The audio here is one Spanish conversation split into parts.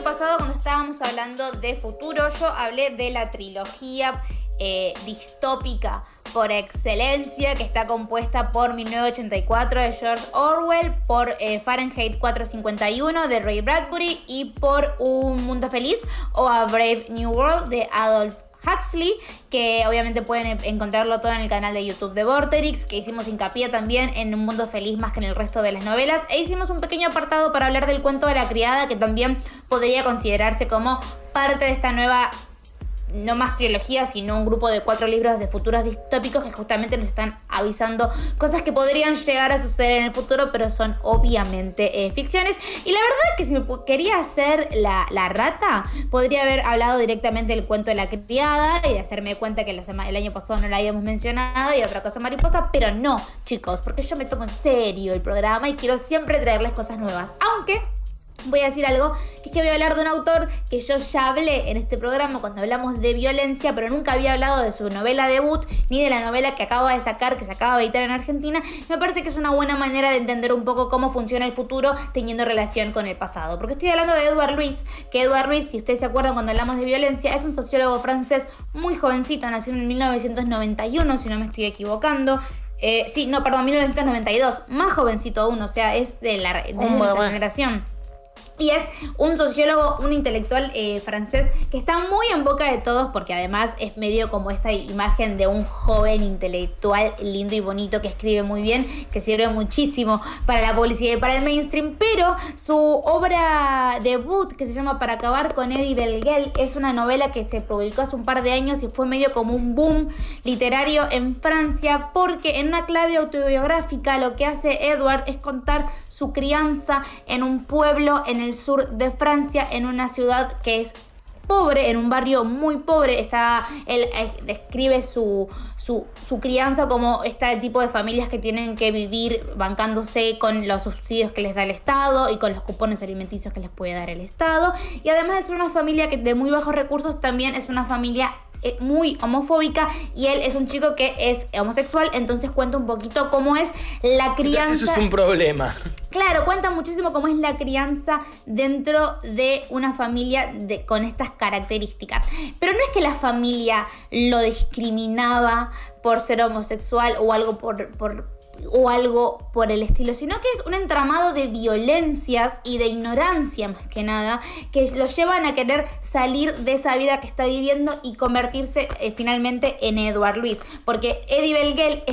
pasado, cuando estábamos hablando de futuro, yo hablé de la trilogía distópica por excelencia, que está compuesta por 1984 de George Orwell, por Fahrenheit 451 de Ray Bradbury y por Un Mundo Feliz o A Brave New World de Aldous Huxley, que obviamente pueden encontrarlo todo en el canal de YouTube de Vorterix, que hicimos hincapié también en Un Mundo Feliz más que en el resto de las novelas, e hicimos un pequeño apartado para hablar del cuento de la criada, que también podría considerarse como parte de esta nueva, no más trilogía, sino un grupo de 4 libros de futuros distópicos que justamente nos están avisando cosas que podrían llegar a suceder en el futuro, pero son obviamente ficciones. Y la verdad es que si me quería hacer la rata, podría haber hablado directamente del cuento de la criada y de hacerme cuenta que el año pasado no la habíamos mencionado y otra cosa mariposa, pero no, chicos, porque yo me tomo en serio el programa y quiero siempre traerles cosas nuevas, aunque voy a decir algo, que es que voy a hablar de un autor que yo ya hablé en este programa cuando hablamos de violencia, pero nunca había hablado de su novela debut, ni de la novela que acaba de sacar, que se acaba de editar en Argentina. Me parece que es una buena manera de entender un poco cómo funciona el futuro teniendo relación con el pasado. Porque estoy hablando de Edouard Louis, que Edouard Louis, si ustedes se acuerdan cuando hablamos de violencia, es un sociólogo francés muy jovencito, nació en 1991, si no me estoy equivocando. 1992, más jovencito aún, o sea, es de nuestra generación. Y es un sociólogo, un intelectual francés que está muy en boca de todos porque además es medio como esta imagen de un joven intelectual lindo y bonito que escribe muy bien, que sirve muchísimo para la publicidad y para el mainstream, pero su obra debut, que se llama Para acabar con Eddie Belleguel, es una novela que se publicó hace un par de años y fue medio como un boom literario en Francia, porque en una clave autobiográfica lo que hace Edward es contar su crianza en un pueblo en el sur de Francia, en una ciudad que es pobre, en un barrio muy pobre. Él describe su crianza como este tipo de familias que tienen que vivir bancándose con los subsidios que les da el Estado y con los cupones alimenticios que les puede dar el Estado. Y además de ser una familia que de muy bajos recursos, también es una familia muy homofóbica, y él es un chico que es homosexual, entonces cuenta un poquito cómo es la crianza. Entonces eso es un problema. Claro, cuenta muchísimo cómo es la crianza dentro de una familia con estas características. Pero no es que la familia lo discriminaba por ser homosexual o algo o algo por el estilo, sino que es un entramado de violencias y de ignorancia más que nada, que lo llevan a querer salir de esa vida que está viviendo y convertirse finalmente en Edouard Louis, porque Eddie Belleguel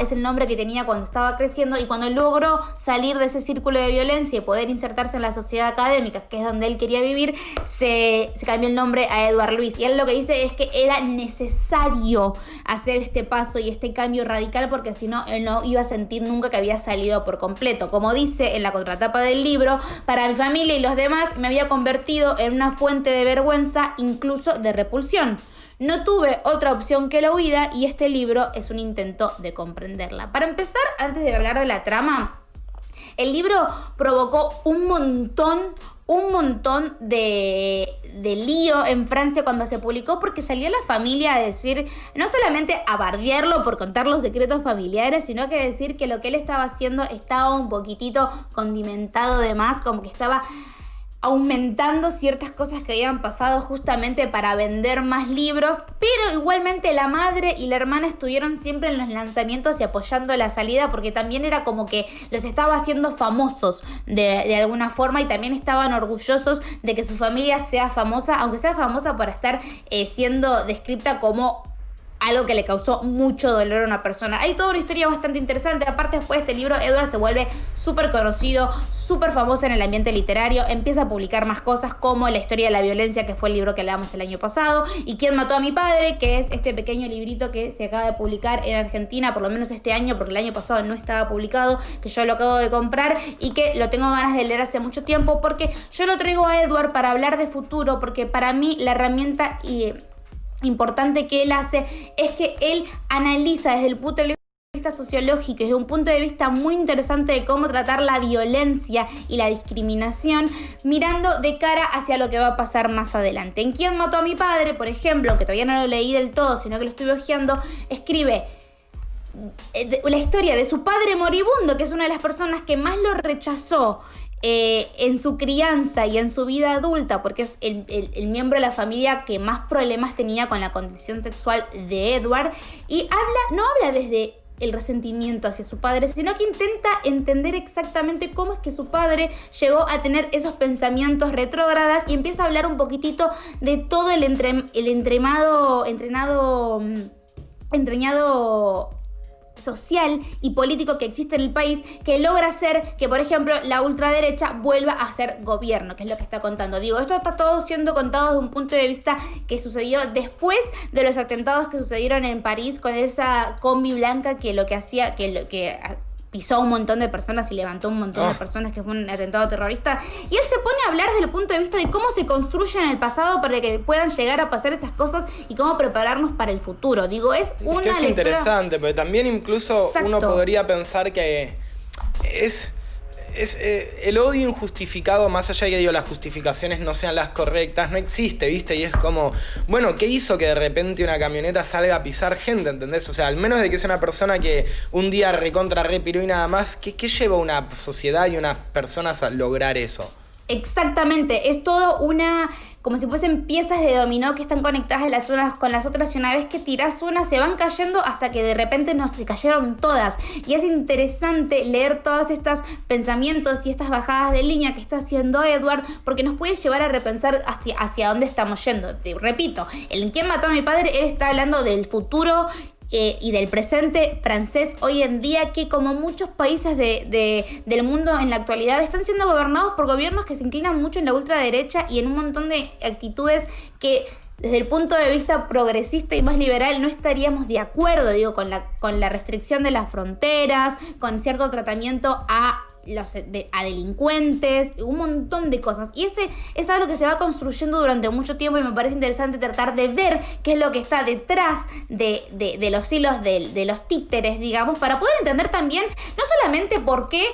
es el nombre que tenía cuando estaba creciendo, y cuando logró salir de ese círculo de violencia y poder insertarse en la sociedad académica, que es donde él quería vivir, se cambió el nombre a Edouard Louis, y él lo que dice es que era necesario hacer este paso y este cambio radical, porque si no, él no iba a sentir nunca que había salido por completo. Como dice en la contratapa del libro, para mi familia y los demás me había convertido en una fuente de vergüenza, incluso de repulsión. No tuve otra opción que la huida, y este libro es un intento de comprenderla. Para empezar, antes de hablar de la trama, el libro provocó un montón de lío en Francia cuando se publicó, porque salió la familia a decir, no solamente a bardearlo por contar los secretos familiares, sino que decir que lo que él estaba haciendo estaba un poquitito condimentado de más, como que estaba aumentando ciertas cosas que habían pasado justamente para vender más libros. Pero igualmente la madre y la hermana estuvieron siempre en los lanzamientos y apoyando la salida, porque también era como que los estaba haciendo famosos de alguna forma, y también estaban orgullosos de que su familia sea famosa, aunque sea famosa por estar siendo descrita como algo que le causó mucho dolor a una persona. Hay toda una historia bastante interesante. Aparte, después de este libro, Edward se vuelve súper conocido, súper famoso en el ambiente literario. Empieza a publicar más cosas, como La historia de la violencia, que fue el libro que hablamos el año pasado, y Quién mató a mi padre, que es este pequeño librito que se acaba de publicar en Argentina, por lo menos este año, porque el año pasado no estaba publicado, que yo lo acabo de comprar y que lo tengo ganas de leer hace mucho tiempo, porque yo lo traigo a Edward para hablar de futuro, porque para mí la herramienta importante que él hace es que él analiza desde el punto de vista sociológico y desde un punto de vista muy interesante de cómo tratar la violencia y la discriminación, mirando de cara hacia lo que va a pasar más adelante. En Quién mató a mi padre, por ejemplo, que todavía no lo leí del todo, sino que lo estoy hojeando, escribe la historia de su padre moribundo, que es una de las personas que más lo rechazó en su crianza y en su vida adulta, porque es el miembro de la familia que más problemas tenía con la condición sexual de Edward, y no habla desde el resentimiento hacia su padre, sino que intenta entender exactamente cómo es que su padre llegó a tener esos pensamientos retrógradas, y empieza a hablar un poquitito de todo el entrañado social y político que existe en el país, que logra hacer que, por ejemplo, la ultraderecha vuelva a ser gobierno, que es lo que está contando. Digo, esto está todo siendo contado desde un punto de vista que sucedió después de los atentados que sucedieron en París, con esa combi blanca que lo que hacía, que pisó a un montón de personas y levantó un montón de personas, que fue un atentado terrorista. Y él se pone a hablar desde el punto de vista de cómo se construye en el pasado para que puedan llegar a pasar esas cosas y cómo prepararnos para el futuro. Digo, es una que es lectura interesante, pero también incluso Exacto. uno podría pensar que es el odio injustificado, más allá de que digo, las justificaciones no sean las correctas, no existe, ¿viste? Y es como, bueno, ¿qué hizo que de repente una camioneta salga a pisar gente, ¿entendés? O sea, al menos de que sea una persona que un día repiró y nada más, ¿qué lleva una sociedad y unas personas a lograr eso? Exactamente, es todo como si fuesen piezas de dominó que están conectadas las unas con las otras, y una vez que tirás una se van cayendo hasta que de repente no se cayeron todas. Y es interesante leer todos estos pensamientos y estas bajadas de línea que está haciendo Edward, porque nos puede llevar a repensar hacia dónde estamos yendo. Te repito, en ¿Quién mató a mi padre? Él está hablando del futuro y del presente francés hoy en día, que como muchos países del mundo en la actualidad están siendo gobernados por gobiernos que se inclinan mucho en la ultraderecha y en un montón de actitudes que desde el punto de vista progresista y más liberal no estaríamos de acuerdo, digo, con la restricción de las fronteras, con cierto tratamiento a delincuentes, un montón de cosas. Y ese es algo que se va construyendo durante mucho tiempo, y me parece interesante tratar de ver qué es lo que está detrás de los hilos de los títeres, digamos, para poder entender también no solamente por qué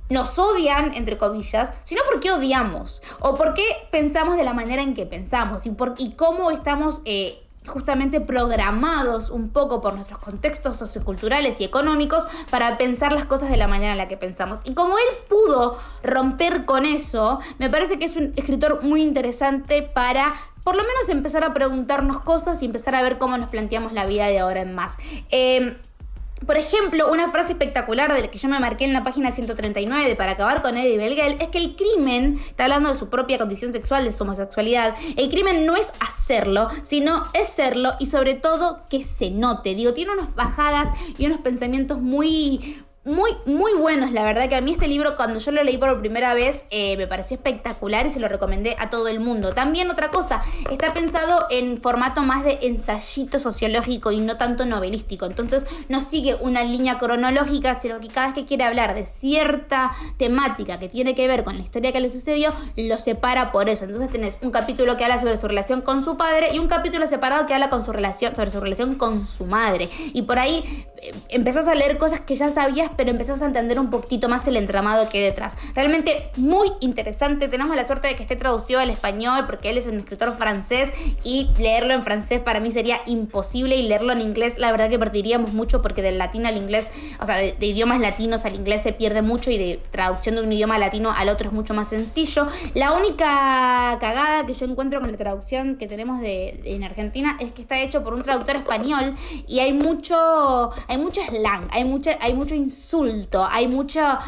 nos odian, entre comillas, sino por qué odiamos, o por qué pensamos de la manera en que pensamos, y cómo estamos justamente programados un poco por nuestros contextos socioculturales y económicos para pensar las cosas de la manera en la que pensamos. Y como él pudo romper con eso, me parece que es un escritor muy interesante para por lo menos empezar a preguntarnos cosas y empezar a ver cómo nos planteamos la vida de ahora en más. Por ejemplo, una frase espectacular de la que yo me marqué en la página 139 de Para acabar con Eddie Belleguel es que el crimen, está hablando de su propia condición sexual, de su homosexualidad, el crimen no es hacerlo, sino es serlo, y sobre todo que se note. Digo, tiene unas bajadas y unos pensamientos muy buenos. La verdad que a mí este libro, cuando yo lo leí por primera vez, me pareció espectacular y se lo recomendé a todo el mundo. También otra cosa, está pensado en formato más de ensayito sociológico y no tanto novelístico. Entonces no sigue una línea cronológica, sino que cada vez que quiere hablar de cierta temática que tiene que ver con la historia que le sucedió, lo separa por eso. Entonces tenés un capítulo que habla sobre su relación con su padre y un capítulo separado que habla sobre su relación con su madre. Y por ahí empezás a leer cosas que ya sabías, pero empezás a entender un poquito más el entramado que hay detrás. Realmente muy interesante. Tenemos la suerte de que esté traducido al español, porque él es un escritor francés, y leerlo en francés para mí sería imposible, y leerlo en inglés la verdad que perderíamos mucho, porque del latín al inglés, o sea, de idiomas latinos al inglés se pierde mucho, y de traducción de un idioma latino al otro es mucho más sencillo. La única cagada que yo encuentro con la traducción que tenemos en Argentina es que está hecho por un traductor español, y hay mucho slang, hay mucho insulto, hay mucho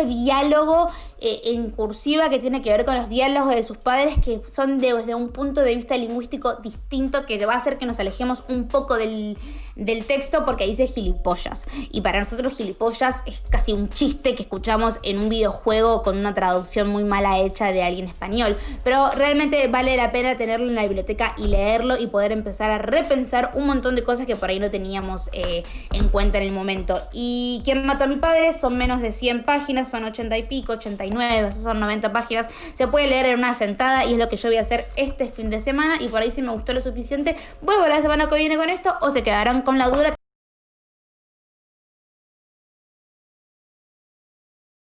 diálogo en cursiva que tiene que ver con los diálogos de sus padres, que son desde un punto de vista lingüístico distinto, que va a hacer que nos alejemos un poco del texto, porque dice gilipollas. Y para nosotros gilipollas es casi un chiste que escuchamos en un videojuego con una traducción muy mala hecha de alguien español. Pero realmente vale la pena tenerlo en la biblioteca y leerlo, y poder empezar a repensar un montón de cosas que por ahí no teníamos en cuenta en el momento. Y ¿Quién mató a mi padre? Son menos de 100 páginas, son 80 y pico, 89, son 90 páginas. Se puede leer en una sentada, y es lo que yo voy a hacer este fin de semana. Y por ahí, si me gustó lo suficiente, vuelvo la semana que viene con esto, o se quedarán con la dura